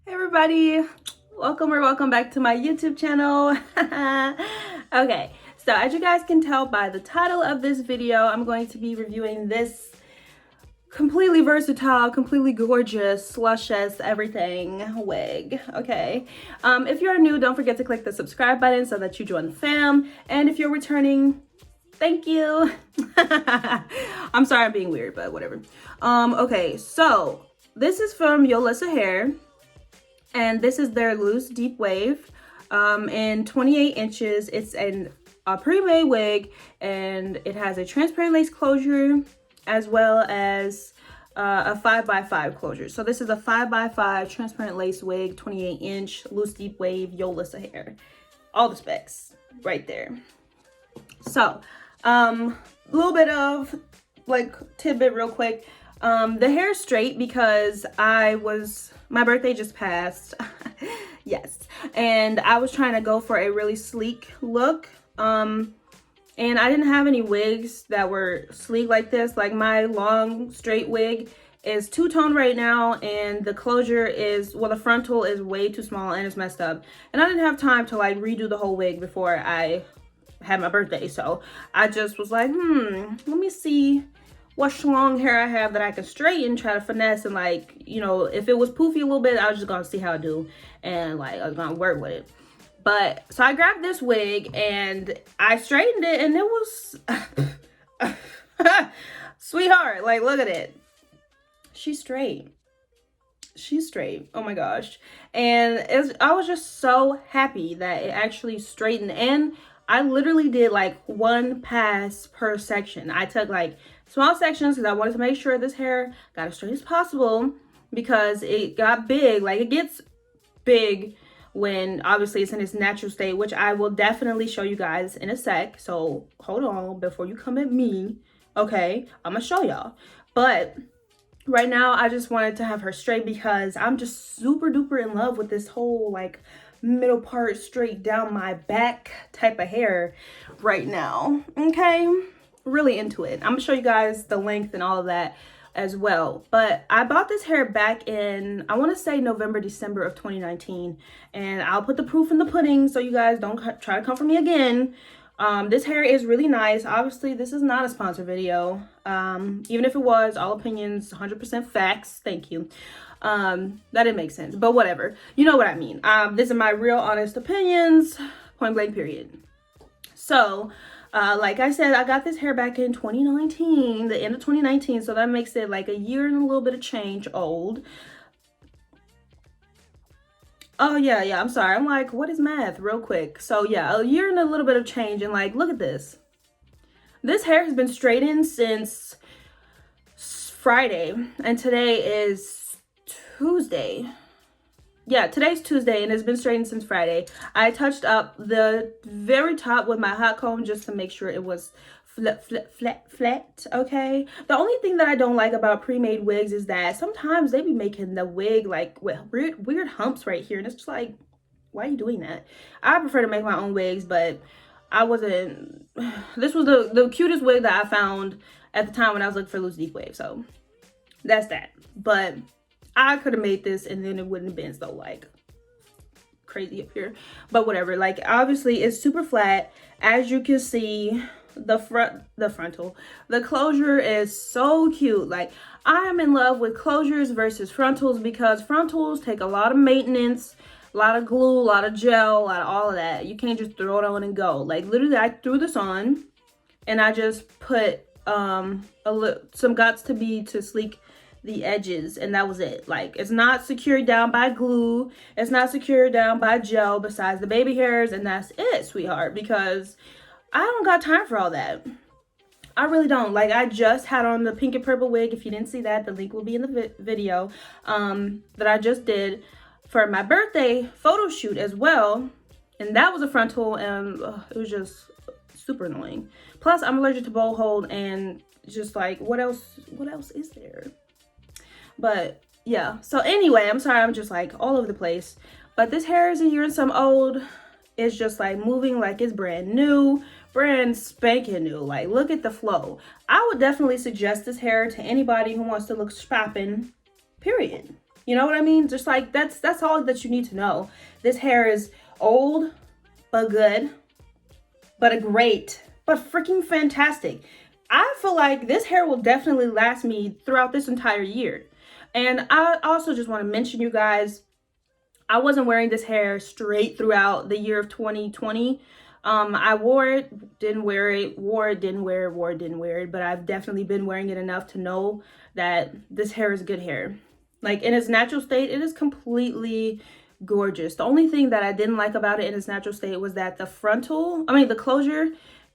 Everybody, welcome back to my YouTube channel. Okay, so as you guys can tell by the title of this video, I'm going to be reviewing this completely versatile, completely gorgeous, luscious everything wig. Okay, if you're new, don't forget to click the subscribe button so that you join the fam, and if you're returning, thank you. I'm sorry I'm being weird, but whatever. Okay, so this is from Yolissa Hair. And this is their loose deep wave in 28 inches. It's a pre-made wig, and it has a transparent lace closure as well as a 5x5 closure. So this is a 5x5 transparent lace wig, 28 inch loose deep wave Yolissa Hair. All the specs right there. So a little bit of like tidbit real quick. The hair is straight because my birthday just passed. Yes, and I was trying to go for a really sleek look, and I didn't have any wigs that were sleek like this. Like my long straight wig is two-tone right now, and the closure is, well, the frontal is way too small and it's messed up, and I didn't have time to like redo the whole wig before I had my birthday. So I just was like, let me see what long hair I have that I can straighten, try to finesse, and like, you know, if it was poofy a little bit, I was just gonna see how I do, and like I was gonna work with it. But so I grabbed this wig and I straightened it, and it was sweetheart, like look at it. She's straight. Oh my gosh. And I was just so happy that it actually straightened, and I literally did like one pass per section. I took like small sections because I wanted to make sure this hair got as straight as possible, because it got big. Like it gets big when obviously it's in its natural state, which I will definitely show you guys in a sec. So hold on before you come at me. Okay, I'm gonna show y'all. But right now I just wanted to have her straight because I'm just super duper in love with this whole like middle part straight down my back type of hair right now. Okay, really into it. I'm gonna show you guys the length and all of that as well. But I bought this hair back in, I want to say November, December of 2019, and I'll put the proof in the pudding so you guys don't try to come for me again. This hair is really nice. Obviously this is not a sponsor video. Even if it was, all opinions 100% facts. Thank you. That didn't make sense, but whatever, you know what I mean. This is my real honest opinions, point blank period. So like I said, I got this hair back in 2019, the end of 2019, so that makes it like a year and a little bit of change old. Oh yeah, I'm sorry, I'm like, what is math real quick? So yeah, a year and a little bit of change, and like look at this hair has been straightened since Friday, and today is Tuesday. Yeah, today's Tuesday, and it's been straightened since Friday. I touched up the very top with my hot comb just to make sure it was flat, okay? The only thing that I don't like about pre-made wigs is that sometimes they be making the wig like with weird humps right here, and it's just like, why are you doing that? I prefer to make my own wigs, but I wasn't, this was the cutest wig that I found at the time when I was looking for loose deep wave, so that's that. But I could have made this and then it wouldn't have been so like crazy up here, but whatever. Like obviously it's super flat, as you can see. The frontal, the closure is so cute. Like I am in love with closures versus frontals, because frontals take a lot of maintenance, a lot of glue, a lot of gel, a lot of all of that. You can't just throw it on and go. Like literally I threw this on and I just put some Gots to Be to sleek the edges, and that was it. Like it's not secured down by glue, it's not secured down by gel besides the baby hairs, and that's it, sweetheart, because I don't got time for all that. I really don't. Like I just had on the pink and purple wig. If you didn't see that, the link will be in the video that I just did for my birthday photo shoot as well, and that was a frontal, and it was just super annoying. Plus I'm allergic to bowl hold, and just like what else is there? But yeah, so anyway, I'm sorry I'm just like all over the place, but this hair is a year and some old, is just like moving like it's brand new, brand spanking new. Like, look at the flow. I would definitely suggest this hair to anybody who wants to look shopping, period. You know what I mean? Just like, that's all that you need to know. This hair is old, but good, but great, but freaking fantastic. I feel like this hair will definitely last me throughout this entire year. And I also just want to mention, you guys, I wasn't wearing this hair straight throughout the year of 2020. I wore it, didn't wear it, wore it, didn't wear it, wore it, didn't wear it, but I've definitely been wearing it enough to know that this hair is good hair. Like, in its natural state, it is completely gorgeous. The only thing that I didn't like about it in its natural state was that the closure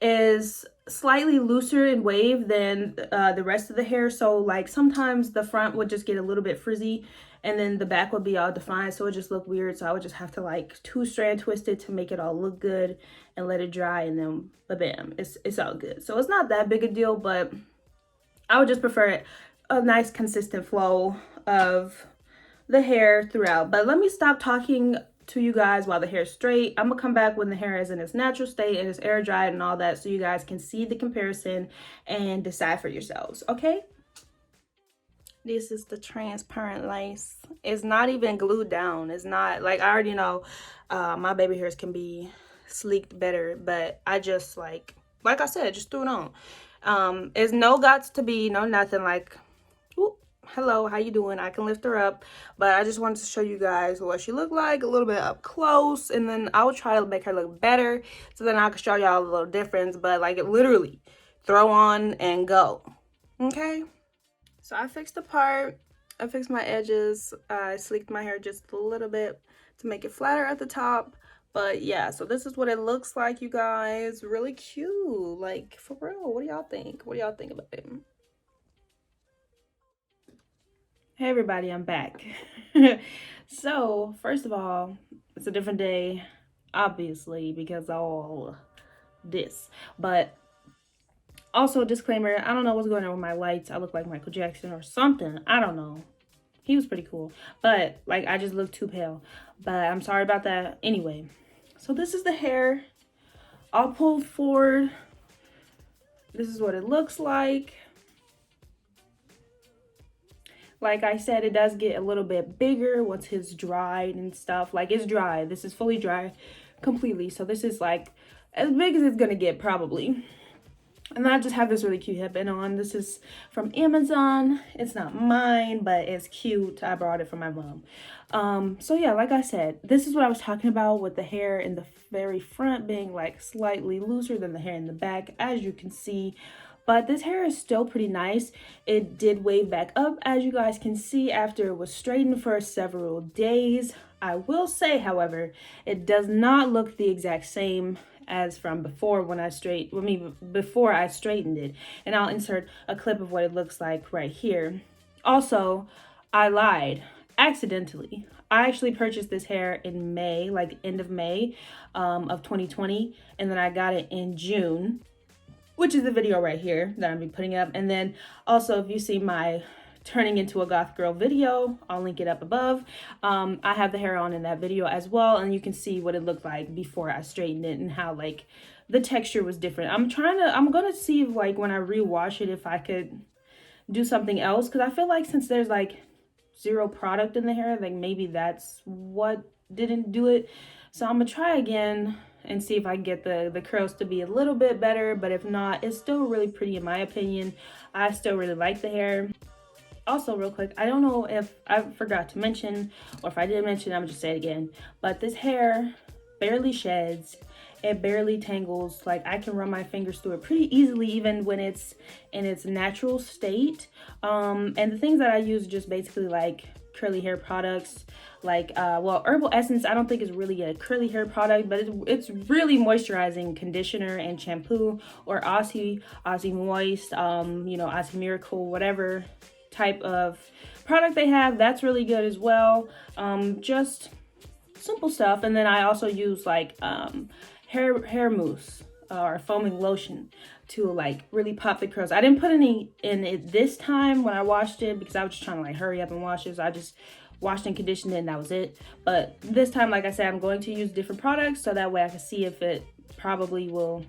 is slightly looser in wave than the rest of the hair. So like sometimes the front would just get a little bit frizzy and then the back would be all defined, so it just looked weird. So I would just have to like 2-strand twist it to make it all look good and let it dry, and then bam, it's all good. So it's not that big a deal, but I would just prefer a nice consistent flow of the hair throughout. But let me stop talking to you guys while the hair is straight. I'm gonna come back when the hair is in its natural state and it's air dried and all that, so you guys can see the comparison and decide for yourselves. Okay, this is the transparent lace. It's not even glued down. It's not like, I already know my baby hairs can be sleeked better, but I just like I said, just threw it on. It's no gots to be, no nothing. Like, ooh, hello, how you doing? I can lift her up, but I just wanted to show you guys what she looked like a little bit up close, and then I will try to make her look better, so then I can show y'all a little difference. But like, it literally throw on and go. Okay, so I fixed the part, I fixed my edges, I sleeked my hair just a little bit to make it flatter at the top. But yeah, so this is what it looks like, you guys. Really cute, like, for real. What do y'all think? What do y'all think about it? Hey everybody, I'm back. So first of all, it's a different day, obviously, because all this. But also, a disclaimer, I don't know what's going on with my lights. I look like Michael Jackson or something. I don't know. He was pretty cool, but like, I just look too pale. But I'm sorry about that. Anyway, so this is the hair all pulled forward. This is what it looks like. Like I said, it does get a little bit bigger once it's dried and stuff. Like, it's dry. This is fully dry completely. So this is like as big as it's gonna get probably. And I just have this really cute headband on. This is from Amazon. It's not mine, but it's cute. I brought it from my mom. So yeah, like I said, this is what I was talking about with the hair in the very front being like slightly looser than the hair in the back, as you can see. But this hair is still pretty nice. It did wave back up, as you guys can see, after it was straightened for several days. I will say, however, it does not look the exact same as from before before I straightened it. And I'll insert a clip of what it looks like right here. Also, I lied accidentally. I actually purchased this hair in May, like end of May of 2020, and then I got it in June, which is the video right here that I'll be putting up. And then also, if you see my turning into a goth girl video, I'll link it up above. I have the hair on in that video as well, and you can see what it looked like before I straightened it and how like the texture was different. I'm gonna see if like when I rewash it, if I could do something else, because I feel like since there's like zero product in the hair, like maybe that's what didn't do it. So I'm gonna try again and see if I can get the curls to be a little bit better. But if not, it's still really pretty in my opinion. I still really like the hair. Also, real quick, I don't know if I forgot to mention, or if I did mention, I'm gonna just say it again, but this hair barely sheds, it barely tangles. Like, I can run my fingers through it pretty easily, even when it's in its natural state. And the things that I use are just basically like curly hair products, like well, Herbal Essence I don't think is really a curly hair product, but it's really moisturizing conditioner and shampoo, or Aussie Moist, you know, Aussie Miracle, whatever type of product they have, that's really good as well. Just simple stuff. And then I also use like hair mousse or foaming lotion to like really pop the curls. I didn't put any in it this time when I washed it because I was just trying to like hurry up and wash it, so I just washed and conditioned it, and that was it. But this time, like I said, I'm going to use different products so that way I can see if it probably will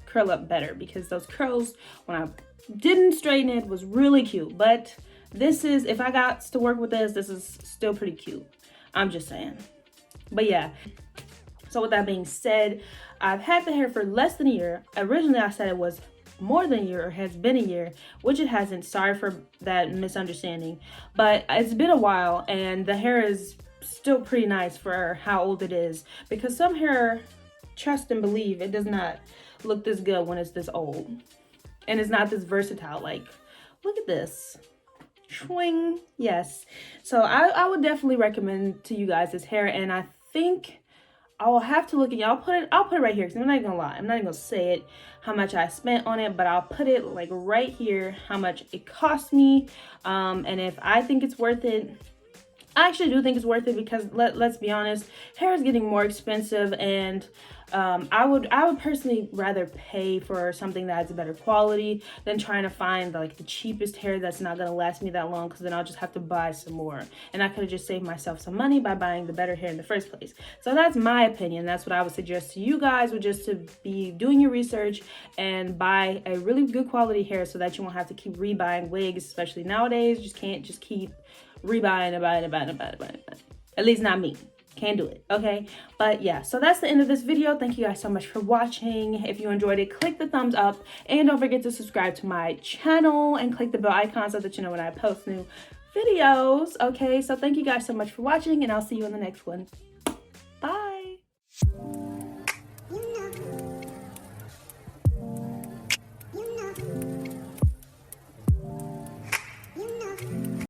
curl up better, because those curls when I didn't straighten it was really cute. But this is, if I got to work with this is still pretty cute. I'm just saying. But yeah, so with that being said, I've had the hair for less than a year. Originally I said it was more than a year, or has been a year, which it hasn't. Sorry for that misunderstanding, but it's been a while and the hair is still pretty nice for how old it is, because some hair, trust and believe, it does not look this good when it's this old, and it's not this versatile. Like, look at this. Swing. Yes, so I would definitely recommend to you guys this hair, and I think I will have to look at y'all. I'll put it right here, because I'm not gonna lie, I'm not even gonna say it how much I spent on it, but I'll put it like right here how much it cost me, and if I think it's worth it. I actually do think it's worth it, because let's be honest, hair is getting more expensive, and I would personally rather pay for something that's better quality than trying to find like the cheapest hair that's not gonna last me that long, because then I'll just have to buy some more, and I could have just saved myself some money by buying the better hair in the first place. So that's my opinion. That's what I would suggest to you guys, would just to be doing your research and buy a really good quality hair, so that you won't have to keep rebuying wigs, especially nowadays. You just can't just keep rebuying and buying. At least not me. Can't do it, okay? But yeah, so that's the end of this video. Thank you guys so much for watching. If you enjoyed it, click the thumbs up, and don't forget to subscribe to my channel and click the bell icon so that you know when I post new videos, okay? So thank you guys so much for watching, and I'll see you in the next one.